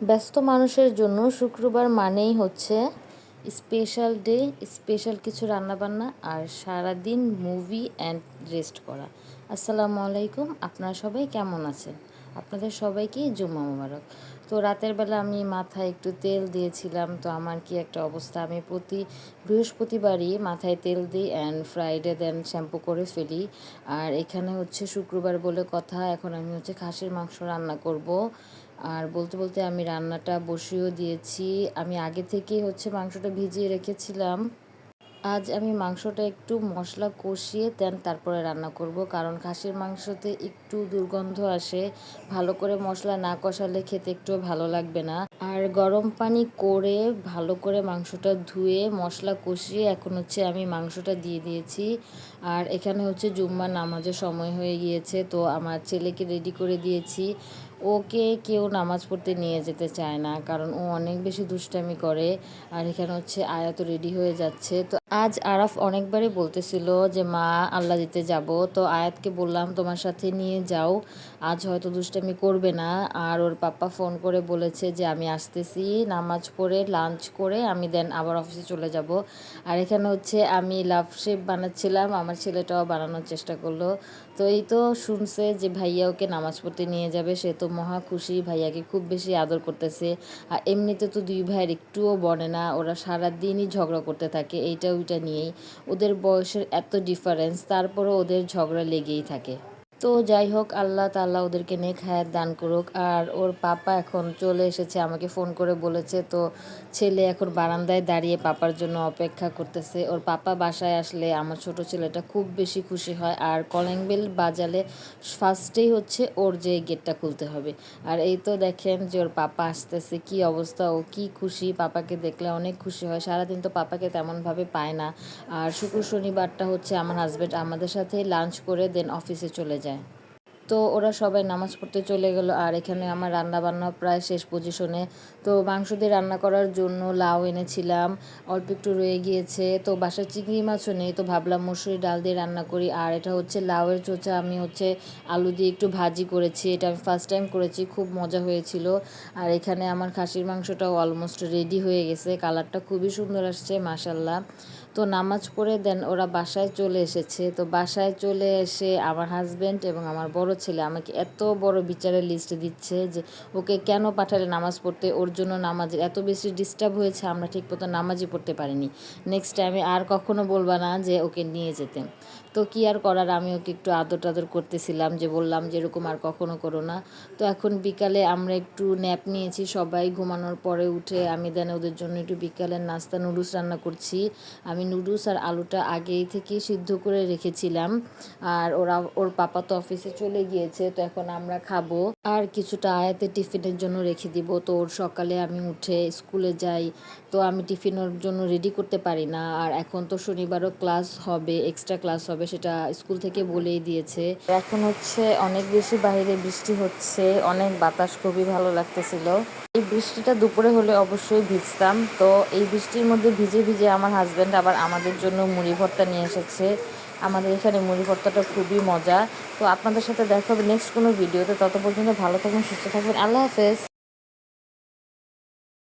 ব্যস্ত মানুষের জন্য শুক্রবার মানেই হচ্ছে স্পেশাল ডে, স্পেশাল কিছু রান্নাবান্না আর সারাদিন মুভি অ্যান্ড রেস্ট করা। আসসালামু আলাইকুম, আপনারা সবাই কেমন আছেন? আপনাদের সবাইকেই জুম্মা মোবারক। তো রাতের বেলা আমি মাথায় একটু তেল দিয়েছিলাম, তো আমার কি একটা অবস্থা, আমি প্রতি বৃহস্পতিবারই মাথায় তেল দিই অ্যান্ড ফ্রাইডে দেন শ্যাম্পু করে ফেলি। আর এখানে হচ্ছে শুক্রবার বলে কথা, এখন আমি হচ্ছে খাসির মাংস রান্না করব। আর বলতে বলতে আমি রান্নাটা বসিয়েও দিয়েছি। আমি আগে থেকেই হচ্ছে মাংসটা ভিজিয়ে রেখেছিলাম। আজ আমি মাংসটা একটু মশলা কষিয়ে দেন তারপরে রান্না করব, কারণ খাসির মাংসতে একটু দুর্গন্ধ আসে। ভালো করে মশলা না কষালে খেতে একটু ভালো লাগবে না। আর গরম পানি করে ভালো করে মাংসটা ধুয়ে মশলা কষিয়ে এখন হচ্ছে আমি মাংসটা দিয়ে দিয়েছি। আর এখানে হচ্ছে জুম্মার নামাজের সময় হয়ে গিয়েছে, তো আমার ছেলেকে রেডি করে দিয়েছি। ওকে কেউ নামাজ পড়তে নিয়ে যেতে চায় না, কারণ ও অনেক বেশি দুষ্টামি করে। আর এখানে হচ্ছে আয়াত রেডি হয়ে যাচ্ছে। তো আজ আরাফ অনেকবারই বলতেছিল যে মা আল্লাহ দিতে যাব, তো আয়াতকে বললাম তোমার সাথে নিয়ে যাও, আজ হয়তো দুষ্টামি করবে না। আর ওর পাপ্পা ফোন করে বলেছে যে আমি আসতেছি, নামাজ পড়ে লাঞ্চ করে আমি দেন আবার অফিসে চলে যাব। আর এখানে হচ্ছে আমি লাভ শেপ বানাচ্ছিলাম, আমার ছেলেটাও বানানোর চেষ্টা করলো। তো এই তো শুনছে যে ভাইয়া ওকে নামাজ পড়তে নিয়ে যাবে, সে তো মহা খুশি, ভাইয়াকে খুব বেশি আদর করতেছে। আর এমনিতে তো দুই ভাইয়ের একটুও বনে না, ওরা সারাদিনই ঝগড়া করতে থাকে এইটা ওইটা নিয়েই। ওদের বয়সের এত ডিফারেন্স, তারপরও ওদের ঝগড়া লেগেই থাকে। তো যাই হোক, আল্লাহ তাআলা ওদেরকে নেক হায়াত দান করুক। আর ওর পাপা এখন চলে এসেছে, আমাকে ফোন করে বলেছে। তো ছেলে এখন বারান্দায় দাঁড়িয়ে পাপার জন্য অপেক্ষা করতেছে। ওর পাপা বাসায় আসলে আমার ছোট ছেলেটা খুব বেশি খুশি হয়, আর কলিং বেল বাজালে ফার্স্টেই হচ্ছে ওর যে গেটটা খুলতে হবে। আর এই তো দেখেন যে ওর পাপা আসতেছে, কি অবস্থা, ও কি খুশি, পাপাকে দেখলে অনেক খুশি হয়। সারাদিন তো পাপাকে তেমনভাবে পায় না। আর শুক্র শনিবারটা হচ্ছে আমার হাজব্যান্ড আমাদের সাথে লাঞ্চ করে দেন অফিসে চলে যায়। তো ওরা সবাই নামাজ পড়তে চলে গেল। আর এখানে আমার রান্না বান্না প্রায় শেষ পজিশনে। তো মাংস দিয়ে রান্না করার জন্য লাউ এনেছিলাম, অল্প একটু রয়ে গিয়েছে। তো বাসায় চিংড়ি মাছও নেই, তো ভাবলাম মসুরি ডাল দিয়ে রান্না করি। আর এটা হচ্ছে লাউয়ের চোচা, আমি হচ্ছে আলু দিয়ে একটু ভাজি করেছি, এটা আমি ফার্স্ট টাইম করেছি, খুব মজা হয়েছিল। আর এখানে আমার খাসির মাংসটাও অলমোস্ট রেডি হয়ে গেছে, কালারটা খুবই সুন্দর আসছে মাশাল্লাহ। তো নামাজ পড়ে দেন ওরা বাসায় চলে এসেছে। তো বাসায় চলে এসে আমার হাজব্যান্ড এবং আমার বড় ছেলে আমাকে এত বড় বিচারের লিস্ট দিচ্ছে যে ওকে কেন পাঠালে নামাজ পড়তে, ওর জন্য নামাজের এত বেশি ডিস্টার্ব হয়েছে, আমরা ঠিক মতো নামাজই পড়তে পারিনি। নেক্সট টাইমে আর কখনো বলবা না যে ওকে নিয়ে যেতে। তো কি আর করার, আমি ওকে একটু আদর টাদর করতেছিলাম, যে বললাম যে এরকম আর কখনো করো না। তো এখন বিকালে আমরা একটু ন্যাপ নিয়েছি, সবাই ঘুমানোর পরে উঠে আমি দেন ওদের জন্য একটু বিকালের নাস্তা নুডলস রান্না করছি। আমি নুডলস আর আলুটা আগেই থেকে সিদ্ধ করে রেখেছিলাম। আর ওর পাপা তো অফিসে চলে গিয়েছে, তো এখন আমরা খাবো। আর কিছুটা আয়াতে টিফিনের জন্য রেখে দিব। তো ওর সকালে আমি উঠে স্কুলে যাই, তো আমি টিফিনের জন্য রেডি করতে পারি না। আর এখন তো শনিবারও ক্লাস হবে, এক্সট্রা ক্লাস হবে, সেটা স্কুল থেকে বলেই দিয়েছে। এখন হচ্ছে অনেক বেশি বাইরে বৃষ্টি হচ্ছে, অনেক বাতাস, খুবই ভালো লাগতেছিল। এই বৃষ্টিটা দুপুরে হলে অবশ্যই ভিজতাম। তো এই বৃষ্টির মধ্যে ভিজে ভিজে আমার হাজব্যান্ড আবার আমাদের জন্য মুড়ি ভর্তা নিয়ে এসেছে। আমাদের এখানে মুড়ি ভর্তাটা খুবই মজা। তো আপনাদের সাথে দেখা হবে নেক্সট কোনো ভিডিওতে, তত পর্যন্ত ভালো থাকবেন, সুস্থ থাকবেন, আল্লাহ হাফেজ।